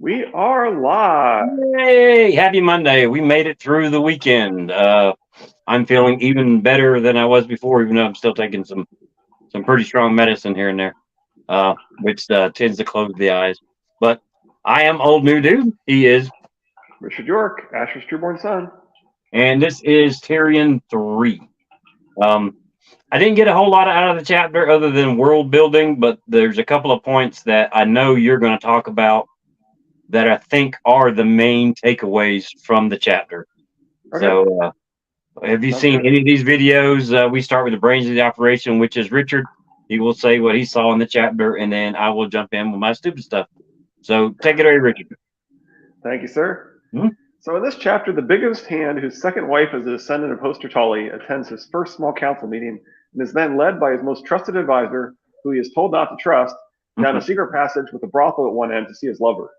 We are live. Yay! Happy Monday. We made it through the weekend. I'm feeling even better than I was before, even though I'm still taking some pretty strong medicine here and there, which tends to close the eyes. But I am old new dude. He is, Richard York, Asher's trueborn son. and this is Tyrion 3. Um, I didn't get a whole lot out of the chapter other than world building, but there's a couple of points that I know you're going to talk about that I think are the main takeaways from the chapter. Okay. So, have you Sounds seen good. any of these videos? We start with the brains of the operation, which is Richard. He will say what he saw in the chapter, and then I will jump in with my stupid stuff. So take it away, Richard. Thank you, sir. Hmm? So in this chapter, the biggest hand, whose second wife is a descendant of Hoster Tully, attends his first small council meeting and is then led by his most trusted advisor, who he is told not to trust, down a secret passage with a brothel at one end to see his lover.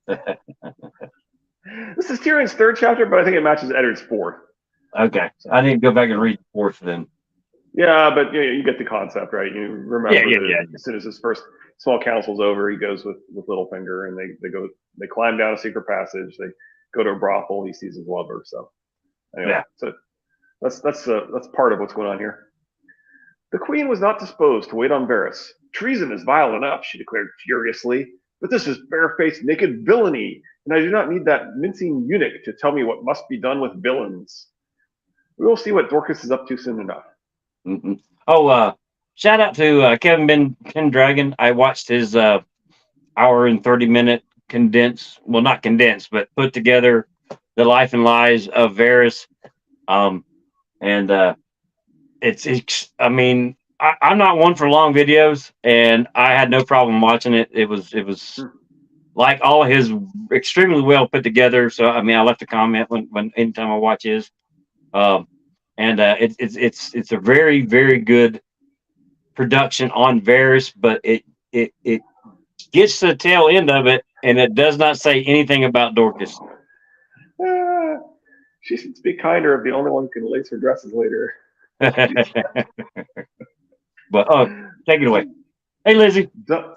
This is Tyrion's third chapter, but I think it matches Eddard's fourth. Okay, I need to go back and read the fourth then. Yeah, but you get the concept, right? You remember Yeah. as soon as his first small council's over, he goes with Littlefinger, and they climb down a secret passage. They go to a brothel. He sees his lover. So anyway, Yeah. so that's part of what's going on here. The queen was not disposed to wait on Varys. Treason is vile enough, she declared furiously, but this is barefaced naked villainy, and I do not need that mincing eunuch to tell me what must be done with villains. We will see what Dorcas is up to soon enough. Mm-hmm. Oh, shout out to Kevin Pendragon. I watched his hour and 30-minute well, not condensed, but put together the life and lies of Varys. And I mean, I'm not one for long videos, and I had no problem watching it. It was like all of his extremely well put together. So I mean, I left a comment when anytime I watch his. And it's a very, very good production on Varys, but it gets to the tail end of it, and it does not say anything about Dorcas. She should speak kinder of the only one who can lace her dresses later. But take it away. Hey, Lizzie. Done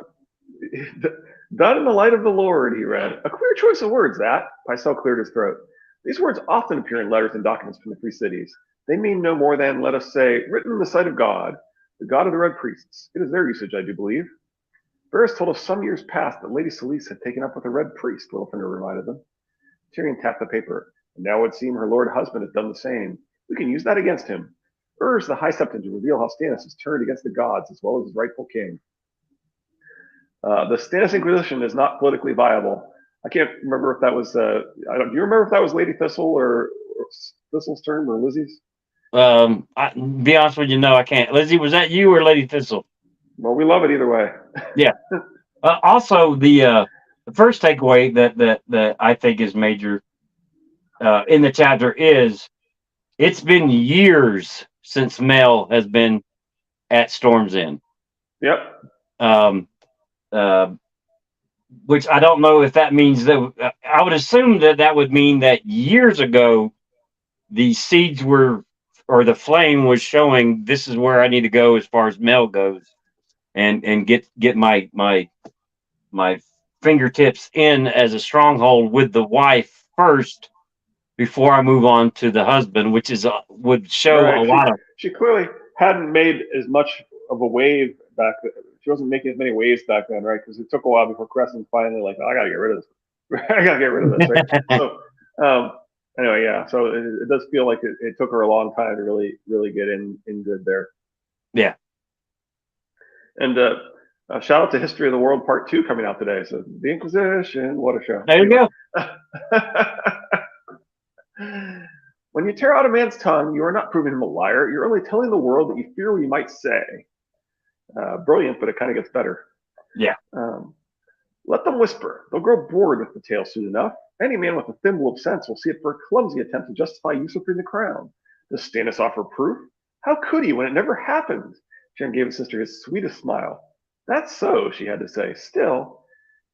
in the light of the Lord, he read. A queer choice of words, that. Pycelle cleared his throat. These words often appear in letters and documents from the free cities. They mean no more than, let us say, written in the sight of God, the God of the Red Priests. It is their usage, I do believe. Varys told us some years past that Lady Selyse had taken up with a Red Priest, Littlefinger reminded them. Tyrion tapped the paper. And now it would seem her lord husband has done the same. We can use that against him. Urge the High Septon to reveal how Stannis is turned against the gods as well as his rightful king. The Stannis Inquisition is not politically viable. I can't remember if that was. Do you remember if that was Lady Thistle or Thistle's term or Lizzie's? Be honest with you, no, I can't. Lizzie, was that you or Lady Thistle? Well, we love it either way. Yeah. Also, the first takeaway that I think is major in the chapter is it's been years since Mel has been at Storm's End. Yep. Which I don't know if that means that I would assume that would mean that years ago the seeds were, or the flame was showing this is where I need to go as far as Mel goes, and get my fingertips in as a stronghold with the wife first before I move on to the husband, which is would show right. a lot of. She clearly hadn't made as much of a wave back then. She wasn't making as many waves back then, right? Because it took a while before Crescent finally like, oh, I gotta get rid of this. I gotta get rid of this, right? So anyway, yeah. So it does feel like it took her a long time to really get in good there. Yeah. And shout out to History of the World Part 2 coming out today. So the Inquisition, what a show. There you go. When you tear out a man's tongue, you are not proving him a liar. You're only telling the world that you fear what you might say. Brilliant, but it kind of gets better. Yeah. Let them whisper. They'll grow bored with the tale soon enough. Any man with a thimble of sense will see it for a clumsy attempt to justify usurping the crown. Does Stannis offer proof? How could he when it never happened? Jen gave his sister his sweetest smile. That's so, she had to say. Still,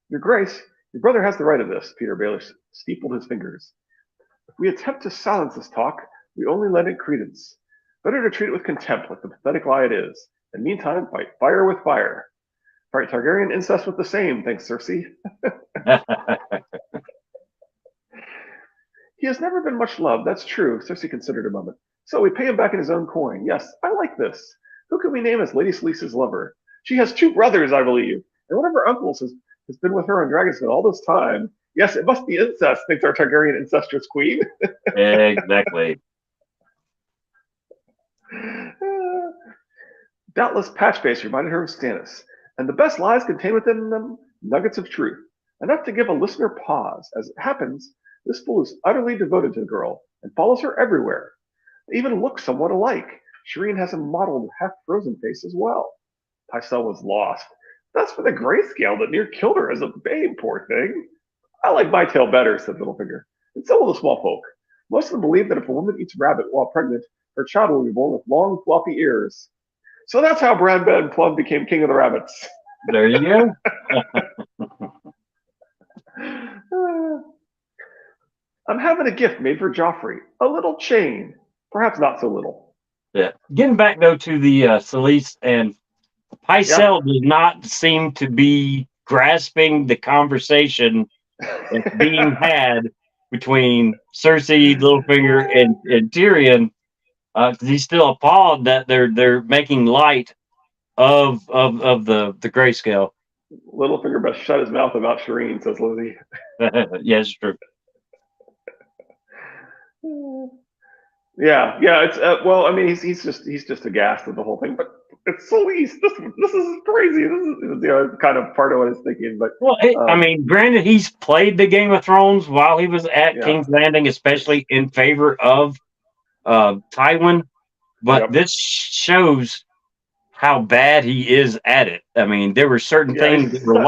Your Grace, your brother has the right of this, Peter Baelish steepled his fingers. If we attempt to silence this talk, we only lend it credence. Better to treat it with contempt, like the pathetic lie it is. And meantime, fight fire with fire. Fight Targaryen incest with the same, thanks, Cersei. He has never been much loved, that's true, Cersei considered a moment. So we pay him back in his own coin. Yes, I like this. Who can we name as Lady Selice's lover? She has 2 brothers, I believe, and one of her uncles has been with her on Dragonston all this time. Yes, it must be incest, thinks our Targaryen incestuous queen. Exactly. Doubtless Patchface reminded her of Stannis, and the best lies contain within them nuggets of truth, enough to give a listener pause. As it happens, this fool is utterly devoted to the girl and follows her everywhere. They even look somewhat alike. Shireen has a mottled, half-frozen face as well. Pycelle was lost. That's for the grayscale that near killed her as a babe, poor thing. I like my tale better, said Littlefinger, and so will the small folk. Most of them believe that if a woman eats rabbit while pregnant, her child will be born with long, floppy ears. So that's how Brad Ben Plum became king of the rabbits. There you go. I'm having a gift made for Joffrey. A little chain. Perhaps not so little. Yeah. Getting back though to the Selyse and Yeah. Pycelle does not seem to be grasping the conversation that's being had between Cersei, Littlefinger, and Tyrion, because he's still appalled that they're making light of the grayscale. Littlefinger best shut his mouth about Shireen, says Lizzie. Yeah, it's true. Yeah. It's well. I mean, he's just aghast with the whole thing. But it's Selyse. This is crazy. This is kind of part of what he's thinking. But Well, I mean, granted, he's played the Game of Thrones while he was at yeah. King's Landing, especially in favor of Tywin. But Yep. this shows how bad he is at it. I mean, there were certain Yeah. things that were.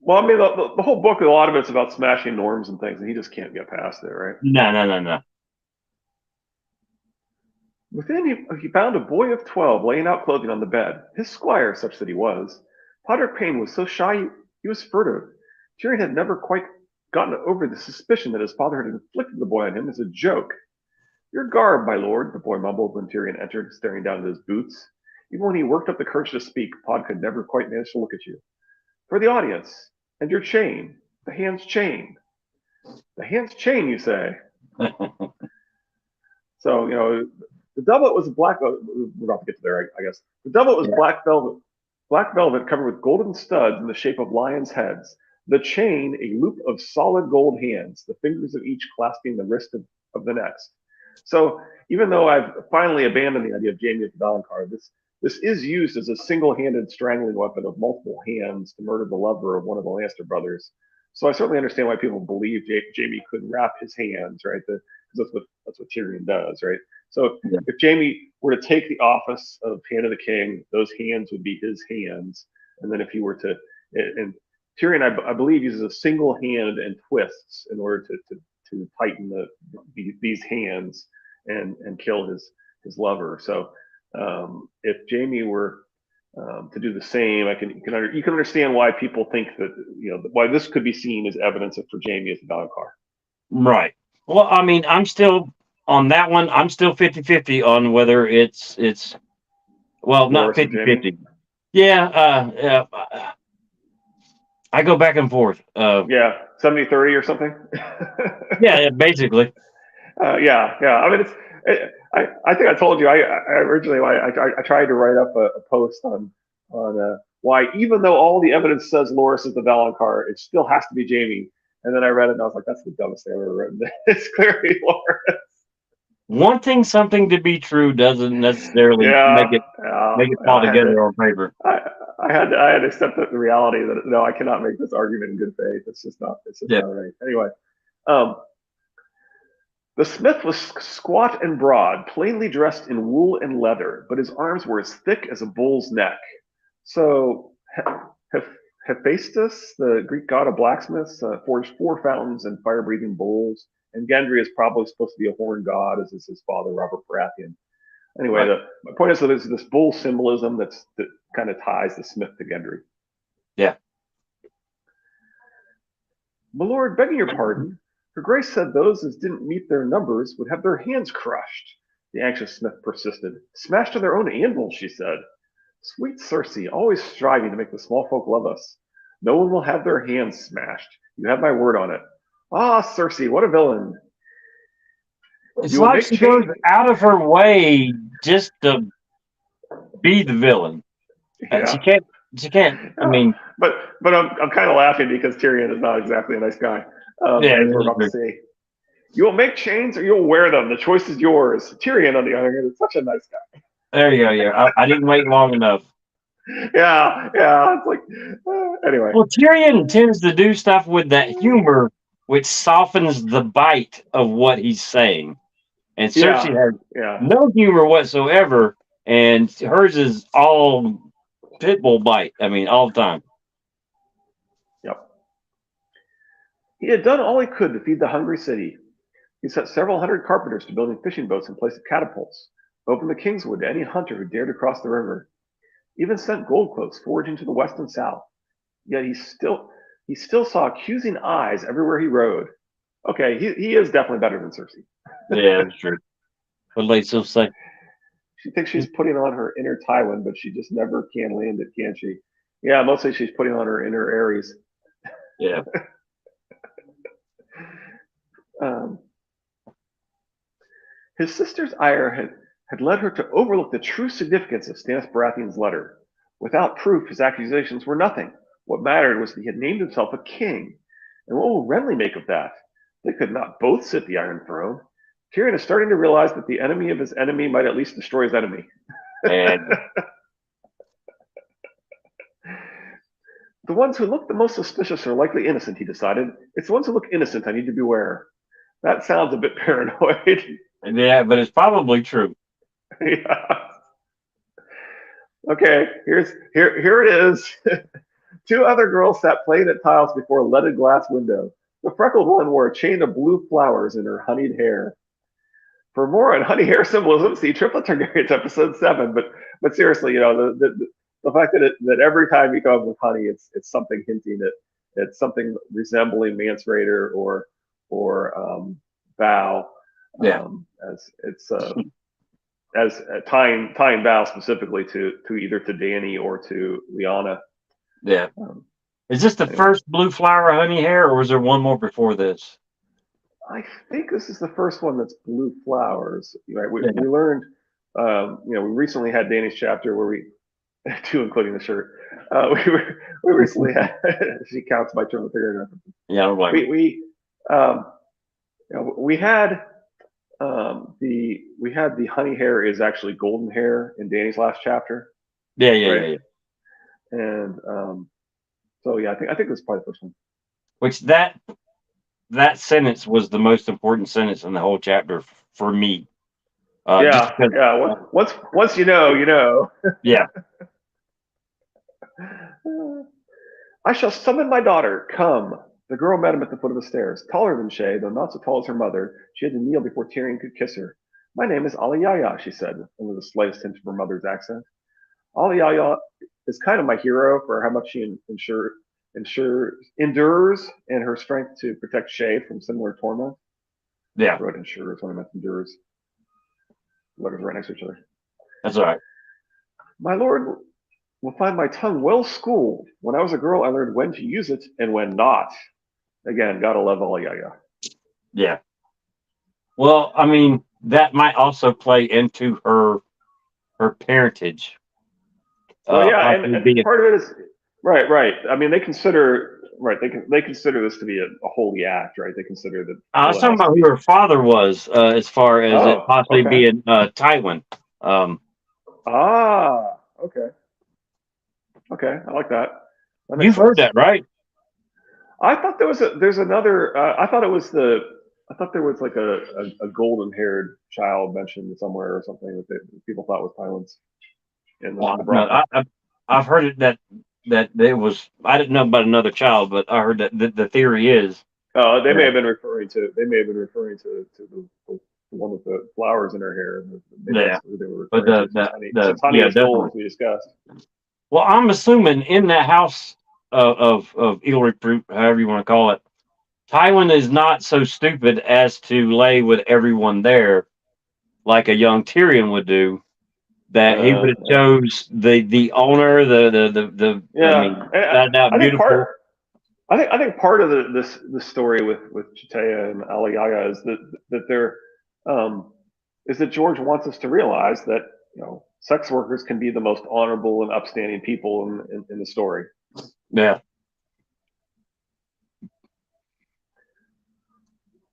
Well, I mean, the whole book, a lot of it's about smashing norms and things, and he just can't get past it, right? No. Within, he found a boy of 12 laying out clothing on the bed. His squire, such that he was. Podrick Payne was so shy he was furtive. Tyrion had never quite gotten over the suspicion that his father had inflicted the boy on him as a joke. Your garb, my lord, the boy mumbled when Tyrion entered, staring down at his boots. Even when he worked up the courage to speak, Pod could never quite manage to look at you. For the audience, and your chain, the hand's chain. The hand's chain, you say? So, the doublet was black. We're about to get to there, I guess. The doublet was black velvet covered with golden studs in the shape of lions' heads. The chain, a loop of solid gold hands, the fingers of each clasping the wrist of the next. So, even though I've finally abandoned the idea of Jaime as the Valonqar, this is used as a single-handed strangling weapon of multiple hands to murder the lover of one of the Lannister brothers. So I certainly understand why people believe Jaime could wrap his hands, right? Because that's what Tyrion does, right? So Yeah. if Jaime were to take the office of Hand of the King, those hands would be his hands. And then if he were to, and Tyrion, I believe, uses a single hand and twists in order to tighten these hands and kill his lover. So if Jaime were to do the same, you can understand why people think that why this could be seen as evidence for Jaime as a Valonqar. Right. Well, I mean, I'm still on that one. I'm still 50-50 on whether it's well, not Loras or 50-50. Jaime? Yeah, I go back and forth. Yeah, 70-30 or something. Yeah, basically. Yeah. I mean, I think I told you I originally I tried to write up a post on why, even though all the evidence says Loras is the Valonqar, it still has to be Jaime. And then I read it and I was like, that's the dumbest thing I've ever written. It's clearly Loras. Wanting something to be true doesn't necessarily make it fall together on paper. I had to accept the reality that no, I cannot make this argument in good faith. It's just not right. Anyway, the smith was squat and broad, plainly dressed in wool and leather, but his arms were as thick as a bull's neck. So Hephaestus, the Greek god of blacksmiths, forged 4 fountains and fire-breathing bowls. And Gendry is probably supposed to be a horn god, as is his father, Robert Baratheon. Anyway, Right. my point is that there's this bull symbolism that kind of ties the smith to Gendry. Yeah. My lord, begging your pardon, her grace said those as didn't meet their numbers would have their hands crushed. The anxious smith persisted. Smashed on their own anvils, she said. Sweet Cersei, always striving to make the small folk love us. No one will have their hands smashed. You have my word on it. Ah, Cersei, what a villain! It's You will like make she goes change. out of her way just to be the villain. She Yeah. can't. She can't. I Yeah. mean, But I'm kind of laughing because Tyrion is not exactly a nice guy, yeah, as we're that's about to true. see. You will make chains or you'll wear them. The choice is yours. Tyrion, on the other hand, is such a nice guy. There you go. Yeah, I didn't wait long enough. Yeah, yeah. It's like, anyway. Well, Tyrion tends to do stuff with that humor, which softens the bite of what he's saying. And Cersei Yeah, has yeah. no humor whatsoever, and hers is all pitbull bite. I mean, all the time. Yep. He had done all he could to feed the hungry city. He set several hundred carpenters to building fishing boats in place of catapults, opened the Kingswood to any hunter who dared to cross the river, even sent gold cloaks foraging to the west and south. Yet he still saw accusing eyes everywhere he rode. Okay, he is definitely better than Cersei. Yeah, that's true. What did still say? She thinks she's putting on her inner Tywin, but she just never can land it, can she? Yeah, mostly she's putting on her inner Aries. Yeah, Um, his sister's ire had led her to overlook the true significance of Stannis Baratheon's letter. Without proof, his accusations were nothing. What mattered was that he had named himself a king. And what will Renly make of that? They could not both sit the Iron Throne. Tyrion is starting to realize that the enemy of his enemy might at least destroy his enemy. and The ones who look the most suspicious are likely innocent, he decided. It's the ones who look innocent I need to beware. That sounds a bit paranoid. yeah, but it's probably true. Yeah. Okay, here it is. Two other girls sat playing at tiles before a leaded glass window. The freckled one wore a chain of blue flowers in her honeyed hair. For more on honey hair symbolism, see Triplet Targaryens episode 7. But seriously, the fact that every time he comes with honey, it's something hinting at it's something resembling Mance Raider or Val, Yeah, as it's as tying Val specifically to either to Dany or to Lyanna. yeah. Um, Is this the anyway, first blue flower honey hair, or was there one more before this? I think this is the first one that's blue flowers. Right? Yeah. We learned, we recently had Dany's chapter where we, two including the shirt, we recently had. She counts my term of period. Yeah, I don't blame We um, we had the honey hair is actually golden hair in Dany's last chapter, you. Yeah, yeah, right? yeah, yeah. And so yeah, I think this is probably the first one. Which that sentence was the most important sentence in the whole chapter for me. Just Yeah, because, yeah. Once you know, you know. yeah, I shall summon my daughter. Come. The girl met him at the foot of the stairs. Taller than Shay, though not so tall as her mother, she had to kneel before Tyrion could kiss her. My name is Alayaya, she said, with the slightest hint of her mother's accent. Alayaya is kind of my hero for how much she endures and her strength to protect Shay from similar torment. yeah, I wrote ensures when I meant endures. Letters right next to each other. that's all right. My lord will find my tongue well schooled. When I was a girl, I learned when to use it and when not. Again, gotta love Alayaya. Yeah. Well, I mean, that might also play into her parentage. Well, yeah, Possibly and being. part of it is right. I mean, they consider this to be a holy act, right? They consider that I was the talking house to about be. who her father was, as far as it Oh, possibly okay. being Tywin. Ah, okay, okay. I like that. That makes You've heard sense. that, right? I thought there's another. I thought there was like a golden haired child mentioned somewhere or something that people thought was Tywin's in Well, the no, brothel. I've heard it that it was. I didn't know about another child, but I heard that the theory is Oh, they may that have been referring to. They may have been referring to the one with the flowers in her hair. Maybe yeah, that's who they were but referring to the since honey yeah, is gold, definitely. as we discussed. Well, I'm assuming in that house of Elric fruit, however you want to call it, Tywin is not so stupid as to lay with everyone there like a young Tyrion would do. that he would have Yeah. chose the owner, the I Yeah. mean, that I think beautiful. I think part of this story with Chitea and Aliaga is that they're is that George wants us to realize that sex workers can be the most honorable and upstanding people in the story. Yeah.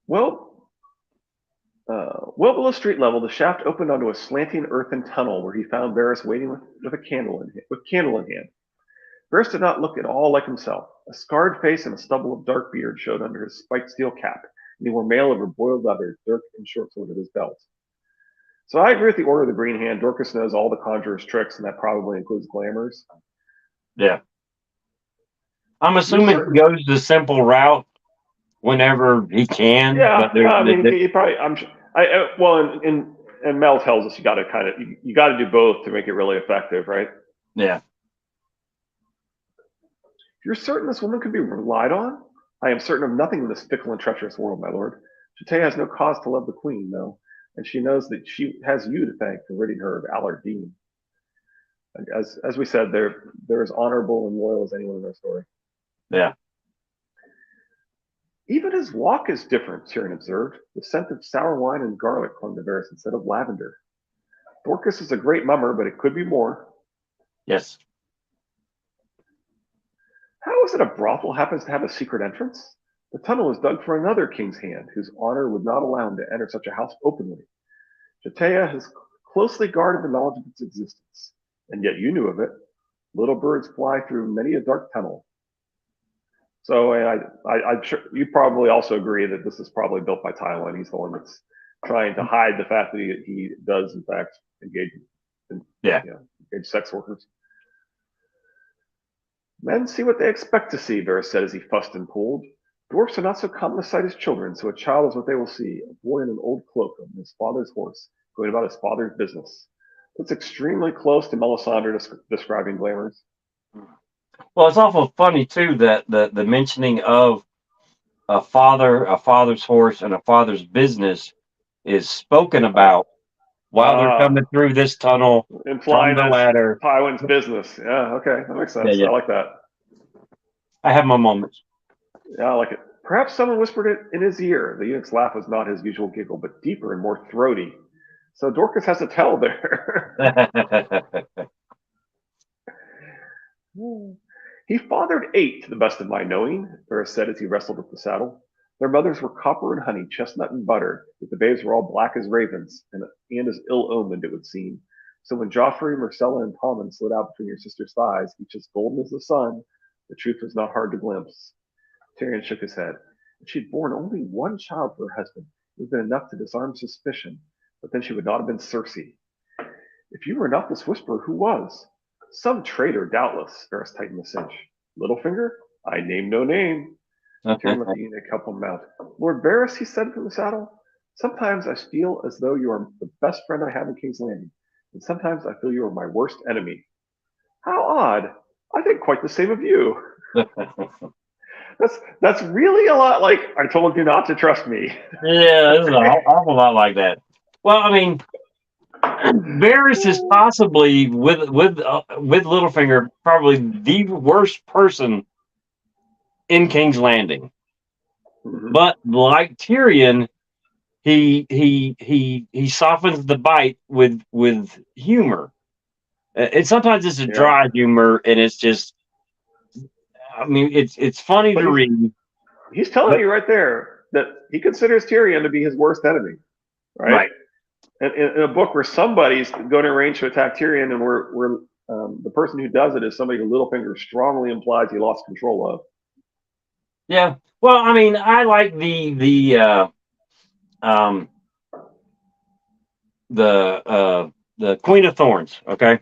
Well, well below street level, the shaft opened onto a slanting earthen tunnel where he found Varys waiting with a candle in hand. Varys did not look at all like himself. A scarred face and a stubble of dark beard showed under his spiked steel cap, and he wore mail over boiled leather, dirk and short sword at his belt. So I agree with the Order of the Green Hand. Dorcas knows all the conjurer's tricks, and that probably includes glamours. Yeah. I'm You're assuming he certain? goes the simple route whenever he can, but Yeah. I mean, he probably. Well, and Mel tells us you got to do both to make it really effective, right? yeah. You're certain this woman could be relied on? I am certain of nothing in this fickle and treacherous world, my lord. Chate has no cause to love the queen, though, and she knows that she has you to thank for ridding her of Allard Dean. As we said, they're as honorable and loyal as anyone in their story. Yeah. Even his walk is different, Tyrion observed. The scent of sour wine and garlic clung to Varys instead of lavender. Dorcas is a great mummer, but it could be more. Yes. How is it a brothel happens to have a secret entrance? The tunnel is dug for another king's hand, whose honor would not allow him to enter such a house openly. Chatea has closely guarded the knowledge of its existence, and yet you knew of it. Little birds fly through many a dark tunnel. So I'm sure you probably also agree that this is probably built by Tywin. He's the one that's trying to hide the fact that he does in fact engage in Yeah. engage sex workers. Men see what they expect to see, Varys said as he fussed and pulled. Dwarfs are not so common a sight as children, so a child is what they will see, a boy in an old cloak on his father's horse, going about his father's business. That's extremely close to Melisandre describing glamours. Well, it's awful funny too that the mentioning of a father's horse, and a father's business is spoken about while they're coming Ah, through this tunnel from implying the that's ladder. Tywin's business. Yeah, okay, that makes Yeah, sense. yeah. I like that. I have my moments. Yeah, I like it. Perhaps someone whispered it in his ear. The eunuch's laugh was not his usual giggle, but deeper and more throaty. So Dorcas has to tell there. He fathered 8, to the best of my knowing, Varys said as he wrestled with the saddle. Their mothers were copper and honey, chestnut and butter, yet the babes were all black as ravens, and as ill-omened, it would seem. So when Joffrey, Myrcella, and Tommen slid out between your sister's thighs, each as golden as the sun, the truth was not hard to glimpse. Tyrion shook his head. If she'd borne only one child for her husband, it would have been enough to disarm suspicion, but then she would not have been Cersei. If you were not this whisperer, who was? Some traitor, doubtless, Varys tightened the cinch. Littlefinger? I name no name. Tyrion let the eunuch help him mount. Lord Varys, he said from the saddle, sometimes I feel as though you are the best friend I have in King's Landing, and sometimes I feel you are my worst enemy. How odd. I think quite the same of you. That's really a lot like I told you not to trust me. Yeah, this is an awful lot like that. Well, I mean, Varys is possibly with Littlefinger probably the worst person in King's Landing. Mhm. But like Tyrion, he softens the bite with humor. And sometimes it's a Yeah. dry humor, and it's just, I mean, it's funny But to read. he's telling But you right there that he considers Tyrion to be his worst enemy, right? right, And in a book where somebody's going to arrange to attack Tyrion, and we're the person who does it is somebody who Littlefinger strongly implies he lost control of. yeah. Well, I mean, I like um the Queen of Thorns. Okay,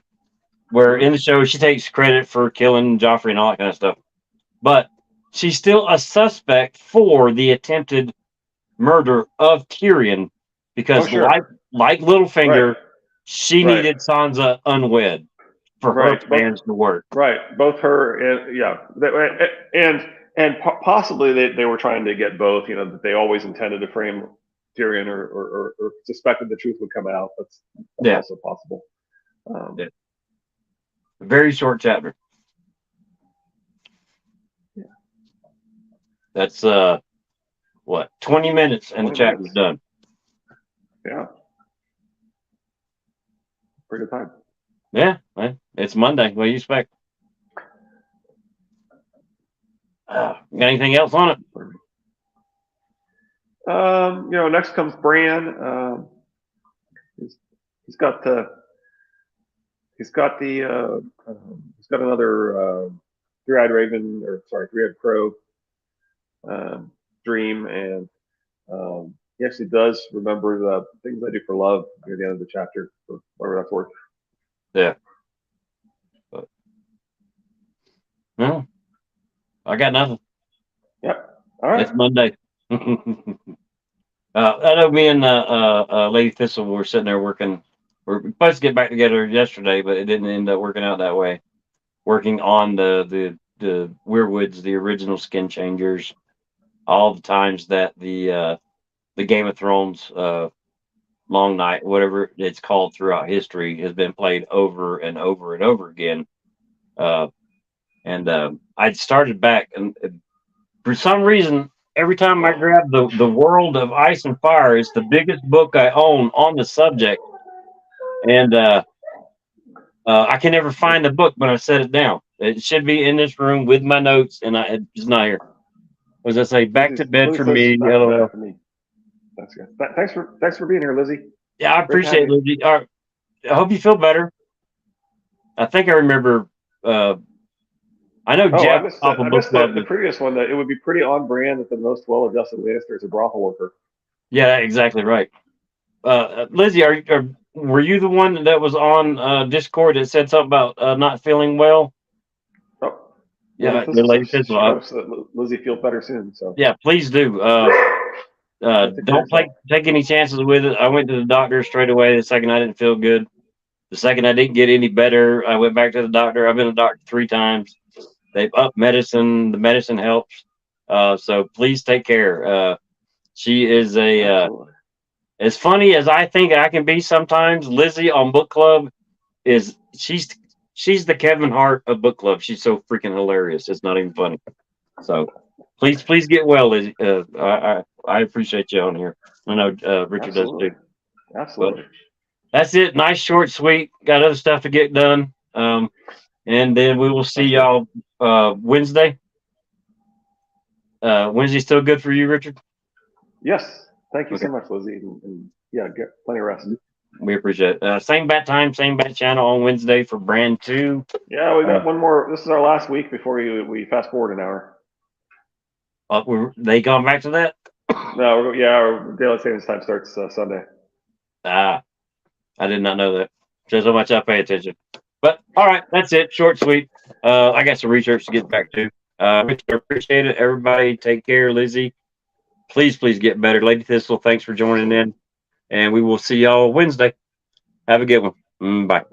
where Mm-hmm. in the show she takes credit for killing Joffrey and all that kind of stuff, but she's still a suspect for the attempted murder of Tyrion Oh, because, sure. like Right. Littlefinger, she Right. needed Sansa unwed for her Right. plans to work. Right. Both her and yeah, and possibly they were trying to get both. That they always intended to frame Tyrion or suspected the truth would come out. That's Yeah, also possible. Um, Yeah. Very short chapter. Yeah. That's what, 20 minutes and the 20 chapter's minutes. done. Yeah. Pretty good time. Yeah, man. It's Monday. What do you expect? Got anything else on it? Next comes Bran. He's got another three-eyed crow dream, and he actually does remember the things I do for love near the end of the chapter, for whatever that's worth. Yeah. But, no, I got nothing. Yep. All right. It's Monday. I know me and Lady Thistle were sitting there working. We're supposed to get back together yesterday, but it didn't end up working out that way. Working on the Weirwoods, the original skin changers, all the times that the Game of Thrones Long Night, whatever it's called throughout history, has been played over and over and over again. I'd started back, and for some reason, every time I grab the World of Ice and Fire, it's the biggest book I own on the subject, and I can never find the book when I set it down. It should be in this room with my notes, and it's not here. What does I say? Back to bed for me. Back to bed for me. That's good. Thanks for being here, Lizzie. Yeah, I appreciate it, Lizzie. All right. I hope you feel better. I think I remember. I know Jeff. I missed the previous one. That it would be pretty on brand that the most well-adjusted Lannister is a brothel worker. Yeah, exactly right. Lizzie, were you the one that was on Discord that said something about not feeling well? Oh, yeah. Lizzie feel better soon. So yeah, please do. Don't take any chances with it. I went to the doctor straight away the second I didn't feel good. The second I didn't get any better, I went back to the doctor. I've been to the doctor 3 times. They've upped medicine. The medicine helps. So please take care. She is as funny as I think I can be sometimes. Lizzie on book club she's the Kevin Hart of book club. She's so freaking hilarious. It's not even funny. So please get well, Lizzie. I appreciate you on here. I know Richard does too. Absolutely. But that's it. Nice, short, sweet. Got other stuff to get done. And then we will see y'all Wednesday. Wednesday still good for you, Richard? Yes. Thank you so much, Lizzie. And yeah, get plenty of rest. We appreciate it. Same bat time, same bat channel on Wednesday for Brand 2. Yeah, we got one more. This is our last week before we fast forward an hour. They gone back to that? No, our daylight savings time starts Sunday. I did not know that. Shows how much I pay attention. But all right, that's it. Short, sweet. I got some research to get back to. Richard, appreciate it. Everybody, take care. Lizzie, please get better. Lady Thistle, thanks for joining in. And we will see y'all Wednesday. Have a good one. Bye.